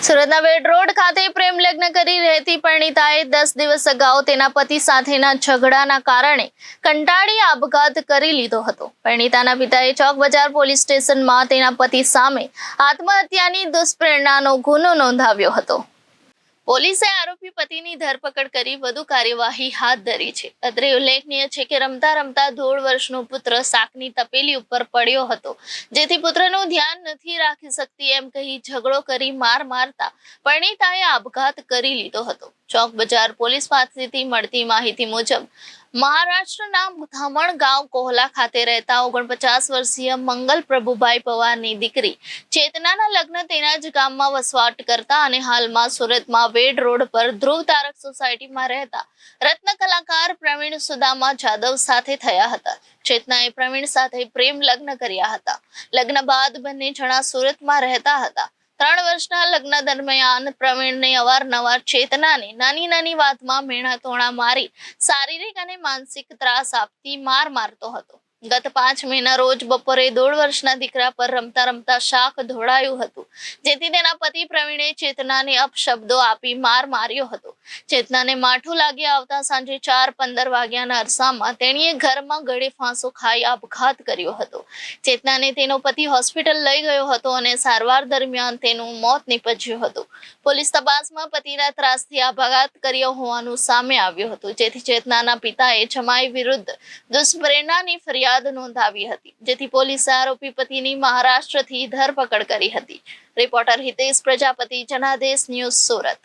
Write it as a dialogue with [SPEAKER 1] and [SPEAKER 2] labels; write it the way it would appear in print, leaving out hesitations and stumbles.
[SPEAKER 1] સુરતના વેડ રોડ ખાતે પ્રેમ લગ્ન કરી રહેતી પરિણીતાએ 10 દિવસ અગાઉ તેના પતિ સાથેના ઝઘડાના કારણે કંટાળી આપઘાત કરી લીધો હતો। પરિણીતાના પિતાએ ચોક બજાર પોલીસ સ્ટેશનમાં તેના પતિ સામે આત્મહત્યાની દુષ્પ્રેરણાનો ગુનો નોંધાવ્યો હતો। પોલીસે આરોપી પતિની ધરપકડ કરી વધુ કાર્યવાહી હાથ ધરી છે। અત્રે ઉલ્લેખનીય છે કે રમતા રમતા 1.5 વર્ષનો પુત્ર શાકની તપેલી ઉપર પડ્યો હતો, જેથી પુત્રનું ધ્યાન નથી રાખી શકતી એમ કહી ઝઘડો કરી માર મારતા પરિણીતાએ આપઘાત કરી લીધો હતો। ચોક બજાર પોલીસ પાસેથી મળતી માહિતી મુજબ મહારાષ્ટ્રના ધામણ ગાંવ કોહલા ખાતે રહેતા 49 વર્ષીય મંગલ પ્રભુભાઈ પવારની દીકરી ચેતનાના લગ્ન તેના જ ગામમાં વસવાટ કરતા અને હાલમાં સુરતમાં વેડ રોડ પર ધ્રુવ તારક સોસાયટીમાં રહેતા રત્ન કલાકાર પ્રવીણ સુદામા જાદવ સાથે થયા હતા। ચેતનાએ પ્રવીણ સાથે પ્રેમ લગ્ન કર્યા હતા। લગ્ન બાદ બંને જણા સુરતમાં રહેતા હતા। 3 વર્ષના લગ્ન દરમિયાન પ્રવીણને અવારનવાર ચેતનાને નાની વાતમાં મેણા તોણા મારી શારીરિક અને માનસિક ત્રાસ આપતી માર મારતો હતો। ગત 5 મેના રોજ બપોરે 1.5 વર્ષના દીકરા પર રમતા રમતા શાક ઢોળાયું હતું, જેથી તેના પતિ પ્રવીણે ચેતનાને અપશબ્દો આપી માર માર્યો હતો। ચેતનાને માઠું લાગી આવતા સાંજે 4:15 વાગ્યાના અરસામાં તેણીએ ઘરમાં ગળે ફાંસો ખાઈ આપઘાત કર્યો હતો। ચેતનાને તેનો પતિ હોસ્પિટલ લઈ ગયો હતો અને સારવાર દરમિયાન તેનું મોત નીપજ્યું હતું। પોલીસ તપાસમાં પતિના ત્રાસથી આપઘાત કર્યો હોવાનું સામે આવ્યું હતું, જેથી ચેતનાના પિતાએ જમાઈ વિરુદ્ધ દુષ્પ્રેરણાની ફરિયાદ નોંધાવી હતી, જેથી પોલીસે આરોપી પતિની મહારાષ્ટ્રથી ધરપકડ કરી હતી। Reporter Hitesh Prajapati, Janadesh news, Surat.